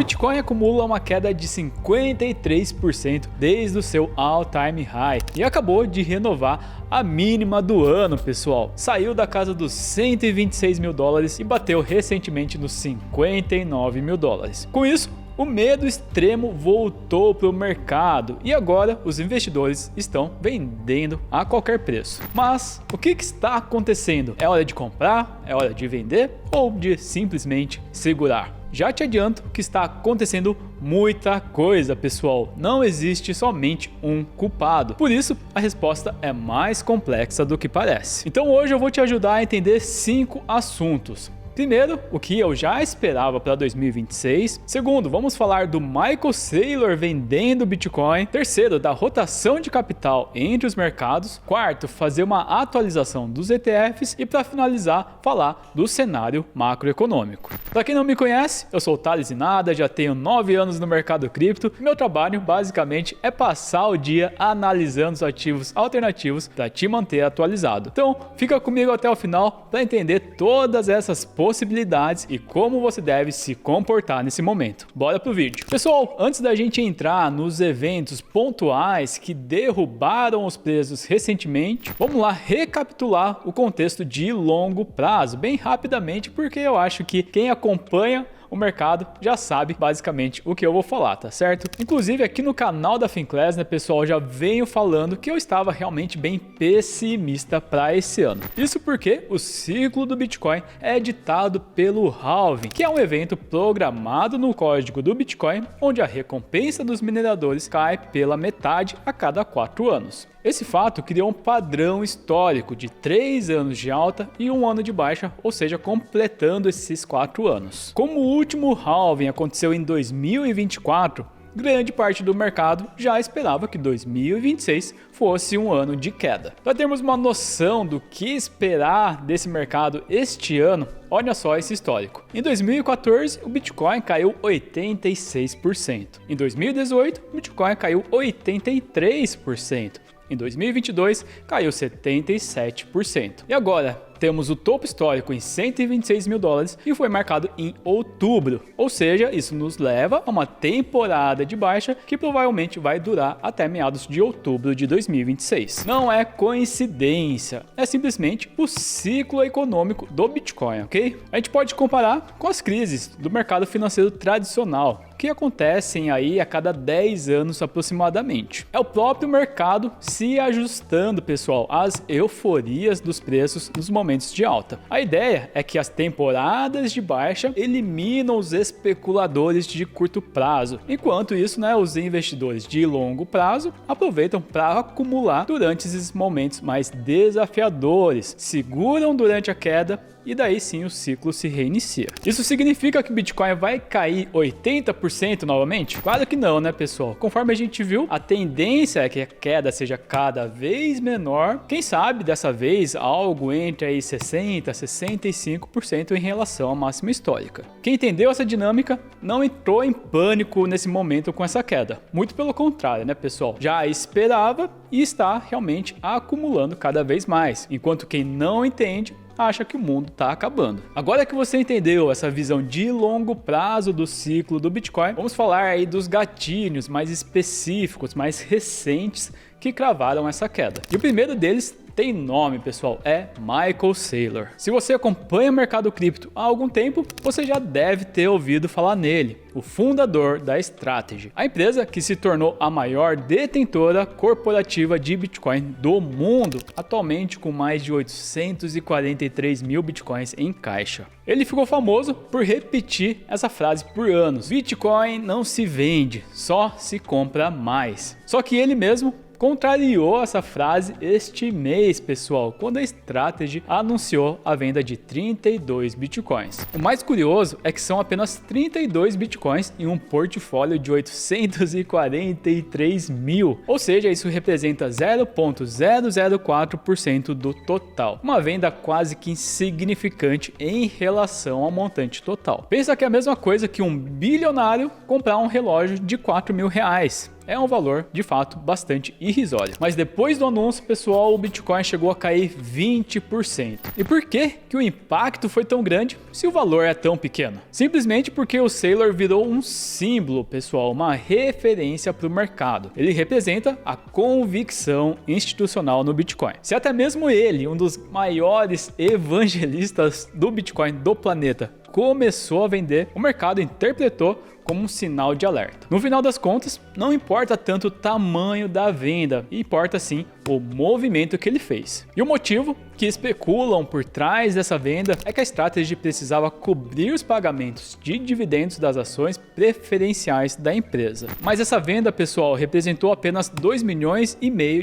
Bitcoin acumula uma queda de 53% desde o seu all-time high e acabou de renovar a mínima do ano, pessoal. Saiu da casa dos 126 mil dólares e bateu recentemente nos 59 mil dólares. Com isso, o medo extremo voltou para o mercado e agora os investidores estão vendendo a qualquer preço. Mas o que está acontecendo? É hora de comprar? É hora de vender? Ou de simplesmente segurar? Já te adianto que está acontecendo muita coisa, pessoal. Não existe somente um culpado. Por isso, a resposta é mais complexa do que parece. Então hoje eu vou te ajudar a entender 5 assuntos. Primeiro, o que eu já esperava para 2026. Segundo, vamos falar do Michael Saylor vendendo Bitcoin. Terceiro, da rotação de capital entre os mercados. Quarto, fazer uma atualização dos ETFs. E para finalizar, falar do cenário macroeconômico. Para quem não me conhece, eu sou o Thales Inada, já tenho 9 anos no mercado cripto. E meu trabalho basicamente é passar o dia analisando os ativos alternativos para te manter atualizado. Então, fica comigo até o final para entender todas essas possibilidades e como você deve se comportar nesse momento. Bora pro vídeo. Pessoal, antes da gente entrar nos eventos pontuais que derrubaram os preços recentemente, vamos lá recapitular o contexto de longo prazo, bem rapidamente, porque eu acho que quem acompanha o mercado já sabe basicamente o que eu vou falar, tá certo? Inclusive aqui no canal da Finclass, né, pessoal, já venho falando que eu estava realmente bem pessimista para esse ano. Isso porque o ciclo do Bitcoin é ditado pelo halving, que é um evento programado no código do Bitcoin, onde a recompensa dos mineradores cai pela metade a cada 4 anos. Esse fato criou um padrão histórico de 3 anos de alta e 1 ano de baixa, ou seja, completando esses 4 anos. Como o último halving aconteceu em 2024, grande parte do mercado já esperava que 2026 fosse um ano de queda. Para termos uma noção do que esperar desse mercado este ano, olha só esse histórico. Em 2014, o Bitcoin caiu 86%. Em 2018, o Bitcoin caiu 83%. Em 2022, caiu 77%. E agora, temos o topo histórico em 126 mil dólares e foi marcado em outubro. Ou seja, isso nos leva a uma temporada de baixa que provavelmente vai durar até meados de outubro de 2026. Não é coincidência, é simplesmente o ciclo econômico do Bitcoin, ok? A gente pode comparar com as crises do mercado financeiro tradicional, que acontecem aí a cada 10 anos aproximadamente. É o próprio mercado se ajustando, pessoal, às euforias dos preços nos momentos de alta. A ideia é que as temporadas de baixa eliminam os especuladores de curto prazo, enquanto isso, né, os investidores de longo prazo aproveitam para acumular durante esses momentos mais desafiadores, seguram durante a queda e daí sim o ciclo se reinicia. Isso significa que o Bitcoin vai cair 80% novamente? Claro que não, né, pessoal? Conforme a gente viu, a tendência é que a queda seja cada vez menor. Quem sabe dessa vez algo entre aí 60% a 65% em relação à máxima histórica. Quem entendeu essa dinâmica não entrou em pânico nesse momento com essa queda. Muito pelo contrário, né, pessoal? Já esperava e está realmente acumulando cada vez mais. Enquanto quem não entende acha que o mundo está acabando. Agora que você entendeu essa visão de longo prazo do ciclo do Bitcoin, vamos falar aí dos gatilhos mais específicos, mais recentes que cravaram essa queda. E o primeiro deles tem nome, pessoal, é Michael Saylor. Se você acompanha o mercado cripto há algum tempo, você já deve ter ouvido falar nele, o fundador da Strategy, a empresa que se tornou a maior detentora corporativa de Bitcoin do mundo, atualmente com mais de 843 mil Bitcoins em caixa. Ele ficou famoso por repetir essa frase por anos: Bitcoin não se vende, só se compra mais. Só que ele mesmo contrariou essa frase este mês, pessoal, quando a Strategy anunciou a venda de 32 bitcoins. O mais curioso é que são apenas 32 bitcoins em um portfólio de 843 mil, ou seja, isso representa 0,004% do total. Uma venda quase que insignificante em relação ao montante total. Pensa que é a mesma coisa que um bilionário comprar um relógio de 4 mil reais. é um valor de fato bastante irrisório. Mas depois do anúncio, pessoal, o Bitcoin chegou a cair 20%. E por que o impacto foi tão grande se o valor é tão pequeno? Simplesmente porque o Saylor virou um símbolo, pessoal, uma referência para o mercado. Ele representa a convicção institucional no Bitcoin. Se até mesmo ele, um dos maiores evangelistas do Bitcoin do planeta, começou a vender, o mercado interpretou como um sinal de alerta. No final das contas, não importa tanto o tamanho da venda, importa sim o movimento que ele fez. E o motivo que especulam por trás dessa venda é que a Strategy precisava cobrir os pagamentos de dividendos das ações preferenciais da empresa. Mas essa venda, pessoal, representou apenas 2,5 milhões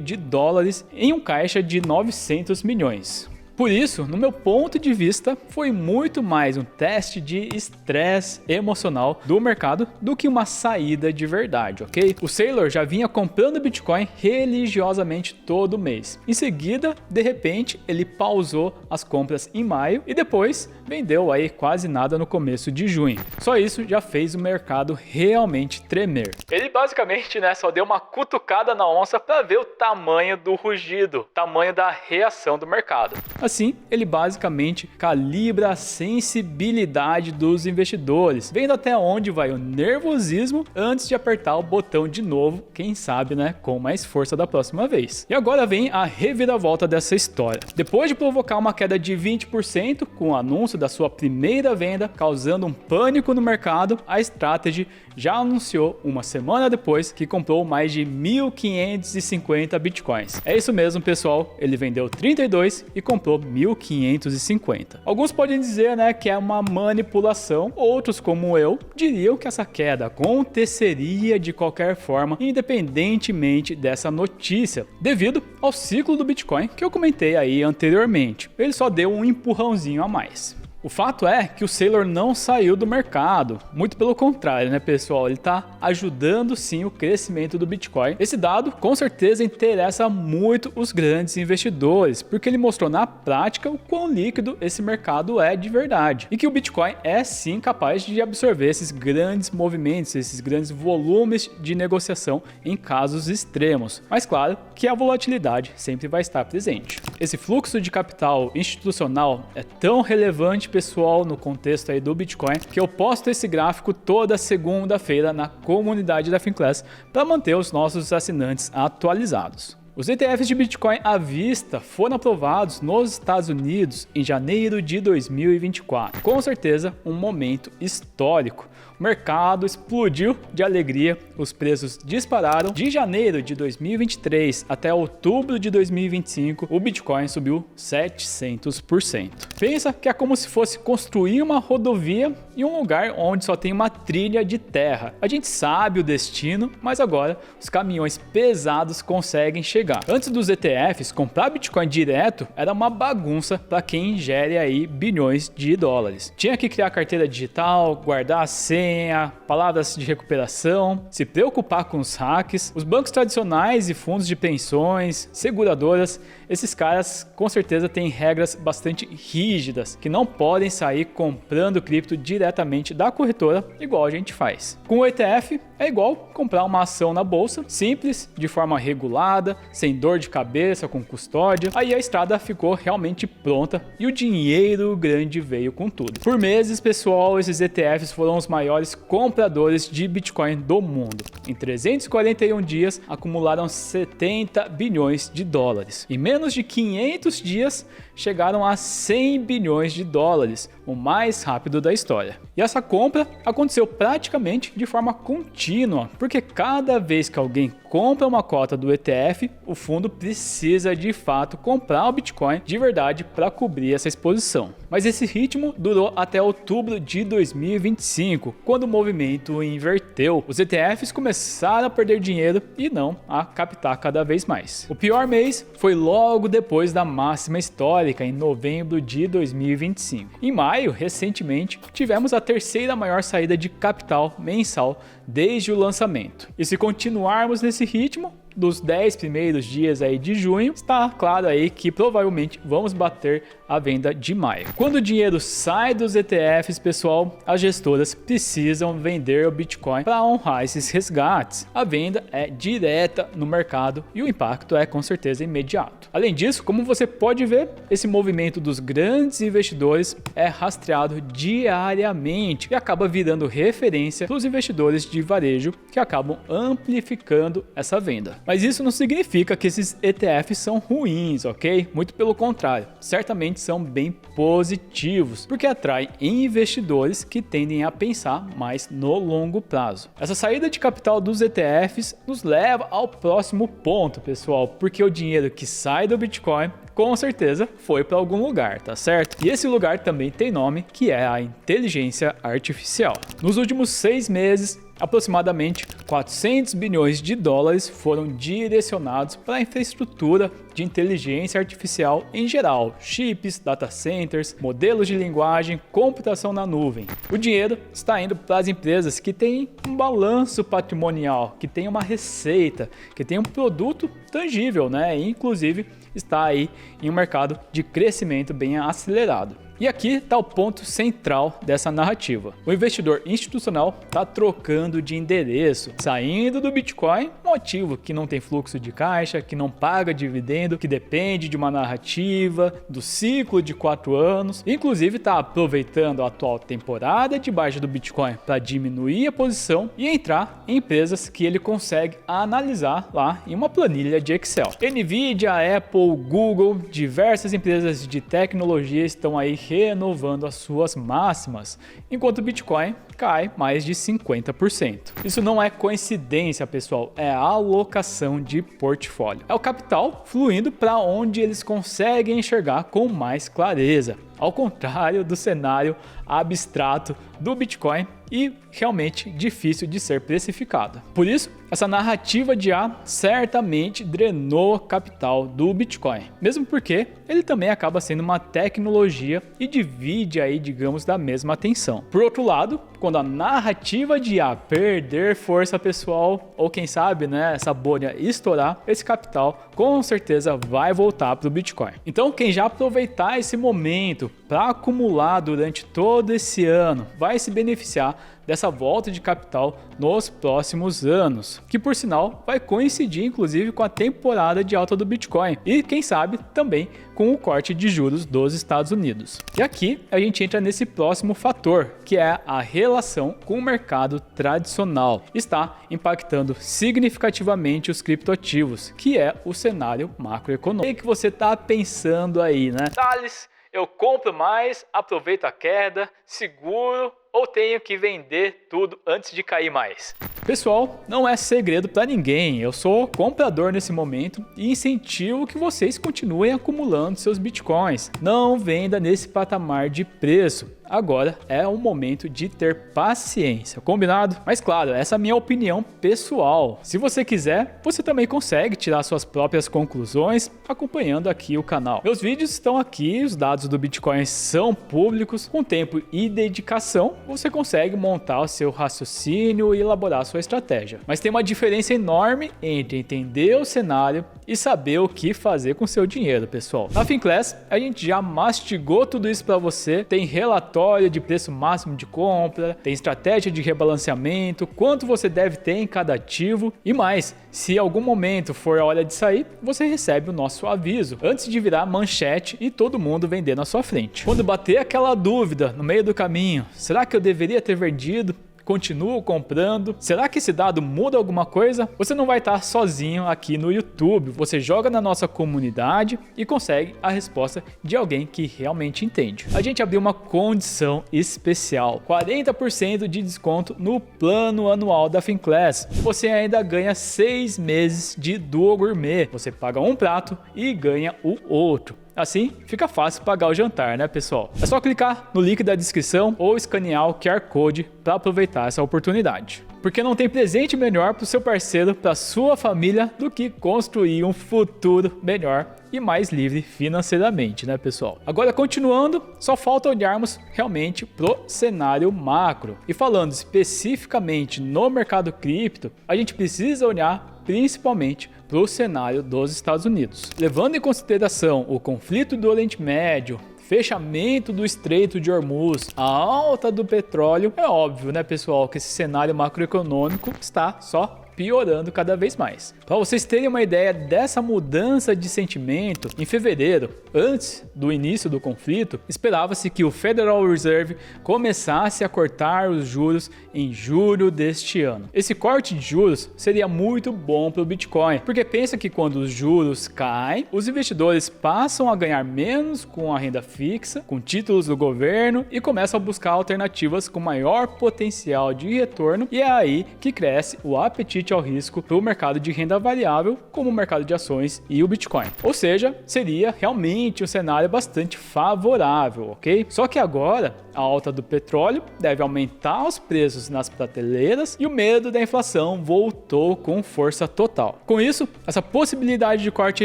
de dólares em um caixa de 900 milhões. Por isso, no meu ponto de vista, foi muito mais um teste de estresse emocional do mercado do que uma saída de verdade, ok? O Saylor já vinha comprando Bitcoin religiosamente todo mês. Em seguida, de repente, ele pausou as compras em maio e depois vendeu aí quase nada no começo de junho. Só isso já fez o mercado realmente tremer. Ele basicamente, só deu uma cutucada na onça para ver o tamanho do rugido, tamanho da reação do mercado. Assim, ele basicamente calibra a sensibilidade dos investidores, vendo até onde vai o nervosismo antes de apertar o botão de novo, quem sabe, com mais força da próxima vez. E agora vem a reviravolta dessa história. Depois de provocar uma queda de 20% com o anúncio da sua primeira venda, causando um pânico no mercado, a Strategy já anunciou uma semana depois que comprou mais de 1.550 bitcoins. É isso mesmo, pessoal, ele vendeu 32 e comprou 1.550. Alguns podem dizer, que é uma manipulação, outros, como eu, diriam que essa queda aconteceria de qualquer forma, independentemente dessa notícia, devido ao ciclo do Bitcoin que eu comentei aí anteriormente. Ele só deu um empurrãozinho a mais. O fato é que o Saylor não saiu do mercado, muito pelo contrário, pessoal, ele está ajudando sim o crescimento do Bitcoin. Esse dado com certeza interessa muito os grandes investidores, porque ele mostrou na prática o quão líquido esse mercado é de verdade e que o Bitcoin é sim capaz de absorver esses grandes movimentos, esses grandes volumes de negociação em casos extremos. Mas claro que a volatilidade sempre vai estar presente. Esse fluxo de capital institucional é tão relevante, pessoal, no contexto aí do Bitcoin, que eu posto esse gráfico toda segunda-feira na comunidade da Finclass para manter os nossos assinantes atualizados. Os ETFs de Bitcoin à vista foram aprovados nos Estados Unidos em janeiro de 2024. Com certeza, um momento histórico. O mercado explodiu de alegria, os preços dispararam. De janeiro de 2023 até outubro de 2025, o Bitcoin subiu 700%. Pensa que é como se fosse construir uma rodovia em um lugar onde só tem uma trilha de terra. A gente sabe o destino, mas agora os caminhões pesados conseguem chegar. Antes dos ETFs, comprar Bitcoin direto era uma bagunça para quem ingere aí bilhões de dólares. Tinha que criar carteira digital, guardar a senha, palavras de recuperação, se preocupar com os hacks. Os bancos tradicionais e fundos de pensões, seguradoras, esses caras com certeza têm regras bastante rígidas que não podem sair comprando cripto diretamente da corretora igual a gente faz. Com o ETF é igual comprar uma ação na bolsa, simples, de forma regulada, sem dor de cabeça, com custódia. Aí a estrada ficou realmente pronta e o dinheiro grande veio com tudo. Por meses, pessoal, esses ETFs foram os maiores compradores de Bitcoin do mundo. Em 341 dias, acumularam 70 bilhões de dólares. Em menos de 500 dias, chegaram a 100 bilhões de dólares, o mais rápido da história. E essa compra aconteceu praticamente de forma contínua, porque cada vez que alguém compra uma cota do ETF, o fundo precisa de fato comprar o Bitcoin de verdade para cobrir essa exposição. Mas esse ritmo durou até outubro de 2025, quando o movimento inverteu. Os ETFs começaram a perder dinheiro e não a captar cada vez mais. O pior mês foi logo depois da máxima histórica, em novembro de 2025. Em maio, recentemente, tivemos a terceira maior saída de capital mensal desde o lançamento. E se continuarmos nesse ritmo, dos 10 primeiros dias aí de junho, está claro aí que provavelmente vamos bater a venda de maio. Quando o dinheiro sai dos ETFs, pessoal, as gestoras precisam vender o Bitcoin para honrar esses resgates. A venda é direta no mercado e o impacto é com certeza imediato. Além disso, como você pode ver, esse movimento dos grandes investidores é rastreado diariamente e acaba virando referência para os investidores de varejo que acabam amplificando essa venda. Mas isso não significa que esses ETFs são ruins, ok? Muito pelo contrário, certamente são bem positivos, porque atraem investidores que tendem a pensar mais no longo prazo. Essa saída de capital dos ETFs nos leva ao próximo ponto, pessoal, porque o dinheiro que sai do Bitcoin com certeza foi para algum lugar, tá certo? E esse lugar também tem nome, que é a inteligência artificial. Nos últimos 6 meses, aproximadamente 400 bilhões de dólares foram direcionados para a infraestrutura de inteligência artificial em geral, chips, data centers, modelos de linguagem, computação na nuvem. O dinheiro está indo para as empresas que têm um balanço patrimonial, que têm uma receita, que têm um produto tangível, né? E, inclusive, está aí em um mercado de crescimento bem acelerado. E aqui está o ponto central dessa narrativa. O investidor institucional está trocando de endereço, saindo do Bitcoin, um ativo que não tem fluxo de caixa, que não paga dividendo, que depende de uma narrativa, do ciclo de 4 anos. Inclusive está aproveitando a atual temporada de baixa do Bitcoin para diminuir a posição e entrar em empresas que ele consegue analisar lá em uma planilha de Excel. Nvidia, Apple, Google, diversas empresas de tecnologia estão aí renovando as suas máximas, enquanto o Bitcoin cai mais de 50%. Isso não é coincidência, pessoal, é alocação de portfólio. É o capital fluindo para onde eles conseguem enxergar com mais clareza, ao contrário do cenário abstrato do Bitcoin e realmente difícil de ser precificado. Por isso, essa narrativa de A certamente drenou capital do Bitcoin, mesmo porque ele também acaba sendo uma tecnologia e divide aí, digamos, da mesma atenção. Por outro lado, quando a narrativa de A perder força, pessoal, ou quem sabe, né, essa bolha estourar, esse capital com certeza vai voltar para o Bitcoin. Então, quem já aproveitar esse momento para acumular durante todo esse ano vai se beneficiar dessa volta de capital nos próximos anos, que por sinal vai coincidir inclusive com a temporada de alta do Bitcoin e quem sabe também com o corte de juros dos Estados Unidos. E aqui a gente entra nesse próximo fator, que é a relação com o mercado tradicional. Está impactando significativamente os criptoativos, que é o cenário macroeconômico. O que você está pensando aí, né? Thales, eu compro mais, aproveito a queda, seguro ou tenho que vender tudo antes de cair mais? Pessoal, não é segredo para ninguém, eu sou comprador nesse momento e incentivo que vocês continuem acumulando seus bitcoins. Não venda nesse patamar de preço. Agora é o momento de ter paciência, combinado? Mas claro, essa é a minha opinião pessoal. Se você quiser, você também consegue tirar suas próprias conclusões acompanhando aqui o canal. Meus vídeos estão aqui, os dados do Bitcoin são públicos, com tempo e dedicação você consegue montar o seu raciocínio e elaborar a sua estratégia. Mas tem uma diferença enorme entre entender o cenário e saber o que fazer com seu dinheiro, pessoal. Na Finclass, a gente já mastigou tudo isso para você, tem relatório de preço máximo de compra, tem estratégia de rebalanceamento, quanto você deve ter em cada ativo e mais. Se em algum momento for a hora de sair, você recebe o nosso aviso antes de virar manchete e todo mundo vender na sua frente. Quando bater aquela dúvida no meio do caminho, será que eu deveria ter vendido? Continuo comprando? Será que esse dado muda alguma coisa? Você não vai estar sozinho aqui no YouTube. Você joga na nossa comunidade e consegue a resposta de alguém que realmente entende. A gente abriu uma condição especial: 40% de desconto no plano anual da Finclass. Você ainda ganha 6 meses de Duo Gourmet. Você paga um prato e ganha o outro. Assim, fica fácil pagar o jantar, né, pessoal? É só clicar no link da descrição ou escanear o QR Code para aproveitar essa oportunidade. Porque não tem presente melhor para o seu parceiro, para sua família, do que construir um futuro melhor e mais livre financeiramente, né, pessoal? Agora, continuando, só falta olharmos realmente pro cenário macro. E falando especificamente no mercado cripto, a gente precisa olhar principalmente para o cenário dos Estados Unidos. Levando em consideração o conflito do Oriente Médio, fechamento do Estreito de Hormuz, a alta do petróleo, é óbvio, né, pessoal, que esse cenário macroeconômico está só piorando cada vez mais. Para vocês terem uma ideia dessa mudança de sentimento, em fevereiro, antes do início do conflito, esperava-se que o Federal Reserve começasse a cortar os juros em julho deste ano. Esse corte de juros seria muito bom para o Bitcoin, porque pensa que quando os juros caem, os investidores passam a ganhar menos com a renda fixa, com títulos do governo e começam a buscar alternativas com maior potencial de retorno, e é aí que cresce o apetite ao risco para o mercado de renda variável, como o mercado de ações e o Bitcoin. Ou seja, seria realmente um cenário bastante favorável, ok? Só que agora a alta do petróleo deve aumentar os preços nas prateleiras e o medo da inflação voltou com força total. Com isso, essa possibilidade de corte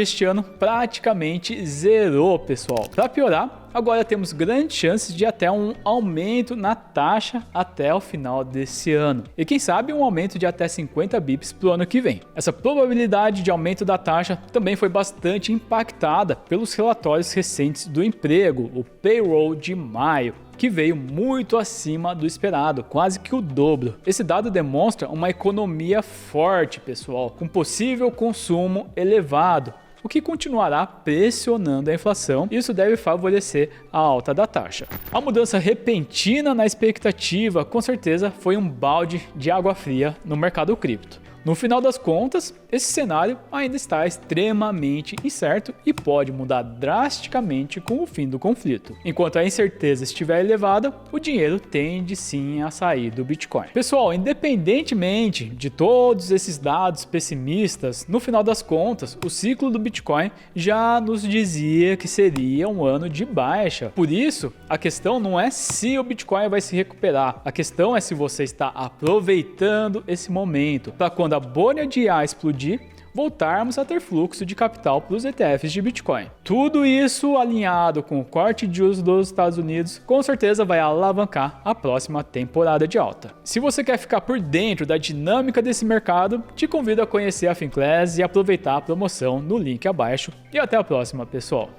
este ano praticamente zerou, pessoal. Para piorar, agora temos grandes chances de até um aumento na taxa até o final desse ano. E quem sabe um aumento de até 50 bips para o ano que vem. Essa probabilidade de aumento da taxa também foi bastante impactada pelos relatórios recentes do emprego, o payroll de maio, que veio muito acima do esperado, quase que o dobro. Esse dado demonstra uma economia forte, pessoal, com possível consumo elevado, o que continuará pressionando a inflação. Isso deve favorecer a alta da taxa. A mudança repentina na expectativa, com certeza, foi um balde de água fria no mercado cripto. No final das contas, esse cenário ainda está extremamente incerto e pode mudar drasticamente com o fim do conflito. Enquanto a incerteza estiver elevada, o dinheiro tende sim a sair do Bitcoin. Pessoal, independentemente de todos esses dados pessimistas, no final das contas, o ciclo do Bitcoin já nos dizia que seria um ano de baixa. Por isso, a questão não é se o Bitcoin vai se recuperar, a questão é se você está aproveitando esse momento para quando a bolha de IA explodir, voltarmos a ter fluxo de capital para os ETFs de Bitcoin. Tudo isso alinhado com o corte de juros dos Estados Unidos, com certeza vai alavancar a próxima temporada de alta. Se você quer ficar por dentro da dinâmica desse mercado, te convido a conhecer a Finclass e aproveitar a promoção no link abaixo. E até a próxima, pessoal!